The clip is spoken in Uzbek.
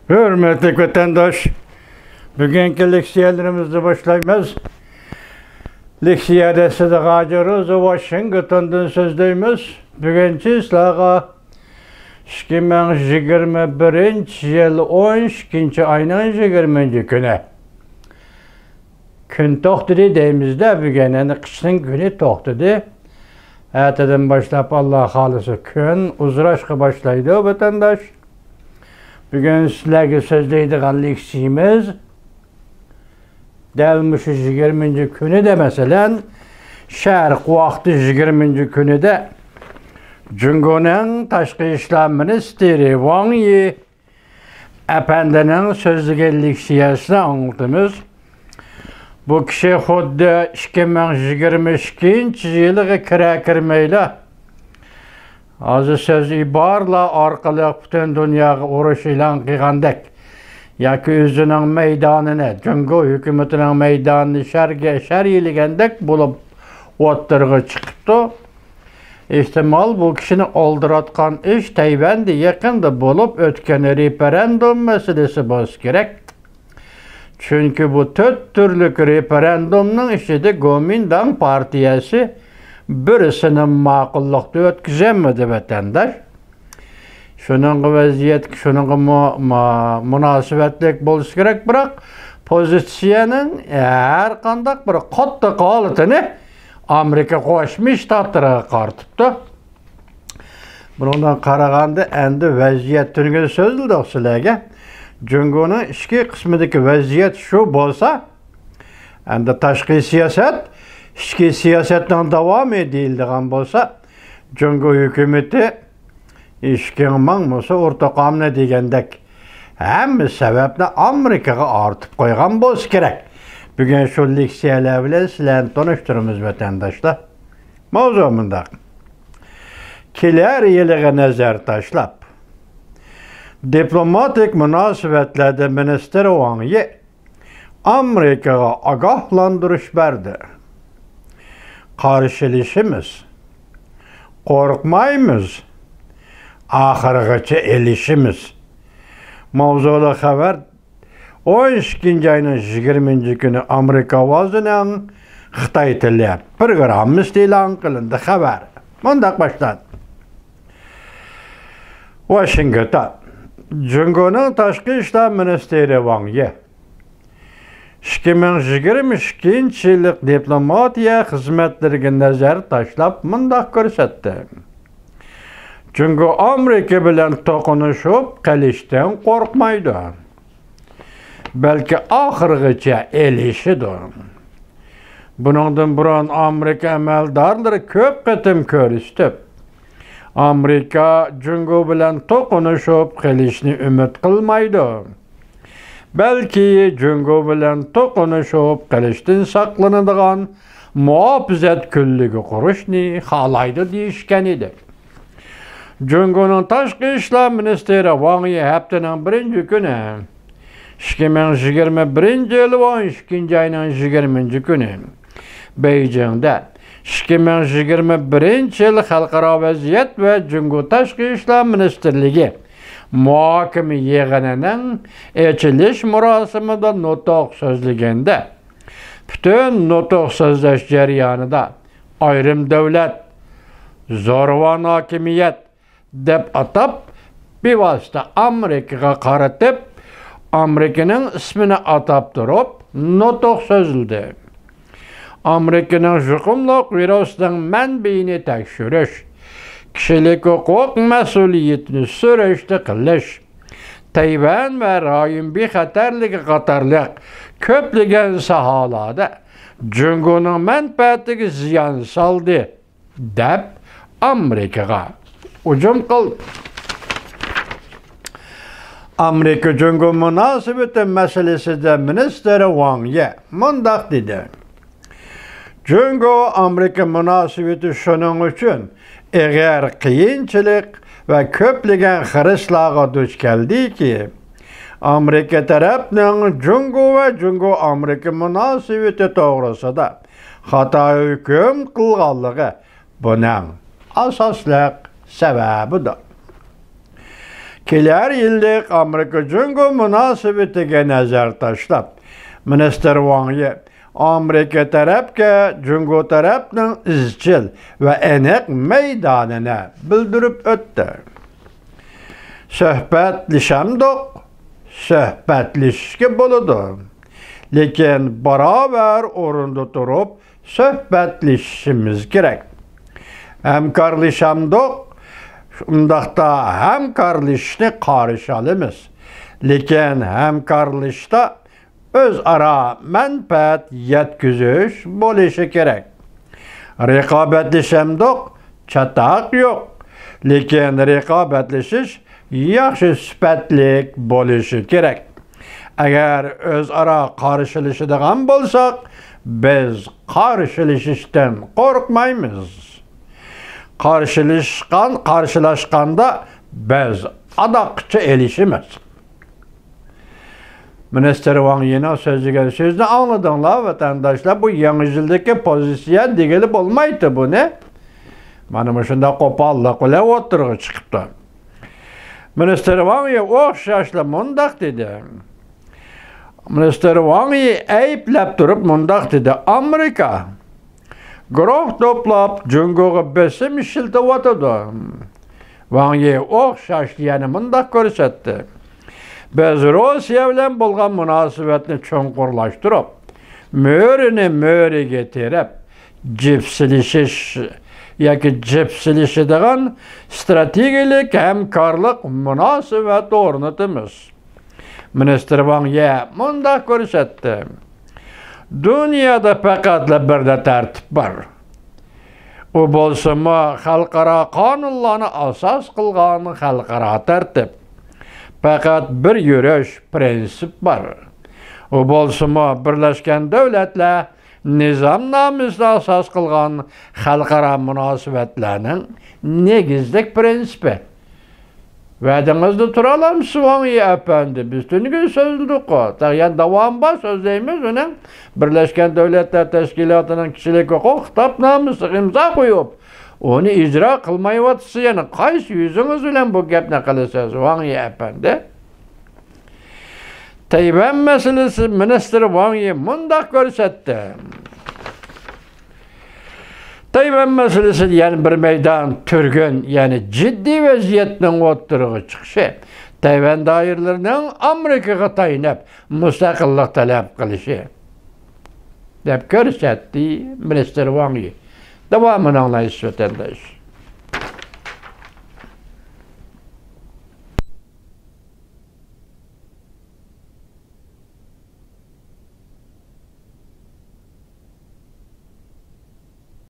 Hürmetli vatandaş, bugünkü leksiyalarımızı başlayımız. Leksiyada sizi qacırız, Washington'dan sözdeyimiz. Bugünkü islağa 2021 yıl 12 ayının 20 günü. Gün toxtudu deyimizde bugün, kışın günü toxtudu. Erteden başlap Allah halısı gün uzraşqa başlaydı vatandaş. Bugün sizlerge sözleydiğen leksiyimiz delmiş 20. günü de mesela Şərq vaxtı 20. günü de Cungo'nun Taşqi İşler Ministeri Wang Yi Efendi'nin sözlüge leksiyasını anlatımız. Bu kişi xuddi 2022 yılı kirmeyle azı söz ibarla arkalı bütün dünya uğraş ilan qilgandek yoki özünün meydanını, Cungo hükümetinin meydanını şerhiligandek bulup o'ttirg'i chiqibdi. İhtimal bu kişini oldiratgan ish Tayvanda yaqinda bulup o'tgan referendum meselesi bo'lishi kerak. Çünkü bu 4 türlük referendumның içinde Kuomintang partiyasi birisinin maqullıqda ötküzemedi vatandaş. Şunun vaziyet, şunun münasebetlik bo'lishi kerak, biroq pozitsiyanın her qandaq bir qattiq holatini Amerika Qo'shma Shtatlariga qartibdi. Bundan qaraganda endi vaziyat turgan so'zildi sizlarga. Cungo'nun iki kısmındaki vaziyet şu bolsa, endi tashqi siyosat, ichki siyosatdan devam edildiğin bolsa, Cungo hükümeti ishki bo'lsa o'rtaqamni degandek hamma sababni Amerikaga ortib qo'ygan bo'lsa kerak. Bugun shu leksiyalar bilan sizlarni tanishtiramiz vatandoshlar. Mavzu mundaq. Kelar yiliga nazar tashlab diplomatik münasibetlerde Minister Wang Yi Amerika'ya agahlandırış verdi. Karşılaşımız, korkmayımız, ahırgıcı elişimiz. Mavzulu haber 12. ayının 20. günü Amerika vazının Xitay tili programımız ilan kılındı haber. Mundaq başladı. Washington. Cungo'nun Taşqi İşler Ministeri Wang Yi 2022 yıllık diplomatiya hizmetlerine nazar tashlab mundaq ko'rsatdi. Cungo Amerika bilan to'qnashib qilishdan qo'rqmaydi. Balki oxirigacha elishidi. Buningdan burun Amerika amaldorlari ko'p qatim ko'rishdi. Amerika Cungo bilan to'qnashib qilishni umid qilmaydi. Balki Cungo bilan to'qnashib qilishdan saqlanadigan muhofazat kunligi qurishni xohlaydi deyishgan edi. Cungo'ning Tashqi ishlar ministri Wang Yi haftaning 1-kuni 2021 yil 12 ayning 20 kuni Beijingda 2021 yıl Xalqaro vaziyat ve Cungo Taşqi İşler Ministerligi muhokama yig'inining ochilish marosimida nutq so'zlaganda bütün nutq so'zlash jarayonida ayrim davlat zo'ravon hokimiyat deb atab bevosita Amerikaga qaratib Amerikaning ismini atab turib nutq so'zildi. Amerika'nın hükümlük virüsünün mənbeyini tekşiriş, kişilik hukuk mesuliyetini süreçte kılış, Tayvan ve rayın bir xatarligi qatarlıq köplügen sahalada Cungo'nun menfaatigi ziyan saldı, deb Amerikaga hücum qildi. Amerika Cungo münasebeti meselesinde Ministeri Wang Yi mundaq dedi. Cungo Amerika münasebeti şunun için eğer kıyınçılık ve köplügen xırıslığa duç geldi ki Amerika tarafının Cungo ve Cungo Amerika münasebeti doğrusunda hata hüküm kılğanlığı bunun asaslıq sebebidir. keler yillik Amerika-Jungo münasebetiga nazar tashlab, Minister Wang Yi Amerika tarafga Jungo tarafning izchil va aniq maydonini bildirib o'tdi. Suhbatlashishga bo'ladi. Lekin barobar o'rinda turib suhbatlashishimiz kerak. Hamkorlashamdoq, undaqda hamkorlashishni qarishamiz. Lekin hamkorlashishda o'zaro manfaat yetkazish bo'lishi kerak. Raqobatlashamdoq chataq yo'q. Lekin raqobatlashish yaxshi sifatlik bo'lishi kerak. Agar o'zaro qarshilashadigan bo'lsak, biz qarshilashishdan qo'rqmaymiz. Qarshilashganda biz adoqchi elishimiz. Minister Wang Yi'ning so'zni angladinglar vatandoshlar, bu yangi yildagi pozitsiya degili bo'lmaydi buni. Mana shunda qo'pollik bilan o'tirg'i chiqibdi. Minister Wang Yi o'xshashla mundaq dedi. Minister Wang Yi ayblab turib mundaq dedi. Amerika guruh to'plab Jungoga besim ishiltiyotdi. Wang Yi o'xshashli yana mundaq ko'rsatdi. Biz Rossiya bilan bo'lgan munosabatni cho'nqurlashtirib, mo'riga terib, jipsilishadigan strategik hamkorlik munosabati o'rnatamiz. Minister Wang Yi mundaq ko'rsatdi. Dunyoda faqat bir tartib bor. U bo'lsa-mu xalqaro qonunlarni asos qilgan xalqaro tartib. Faqat bir yurish prinsip bor. U bo'lsa-mu Birlashgan Davlatlar nizomnomasiga asos qilgan xalqaro munosabatlarning negizlik prinsipi. Va'damizda turamiz, Wang Yi efendi. Biz tungi so'zladik. Tag'yan davom bor so'zlaymiz uning Birlashgan Davlatlar Tashkilotining kishilik huquq kitobnomasiga imzo qo'yib, uni ijro qilmayapsiz. Yana qaysi yuzingiz bilan bu gapni qilasiz, Wang Yi efendi? Tayvan masalasi Minister Wang Yi mundaq ko'rsatdi. Tayvan masalasi yani bir meydan turgan, yani ciddi vaziyatning o'tirg'i chiqishi, Tayvan doiralarining Amerikaga taynab mustaqillik talab qilishi deb ko'rsatdi Minister Wang Yi. Davomini anglaysiz vatandosh.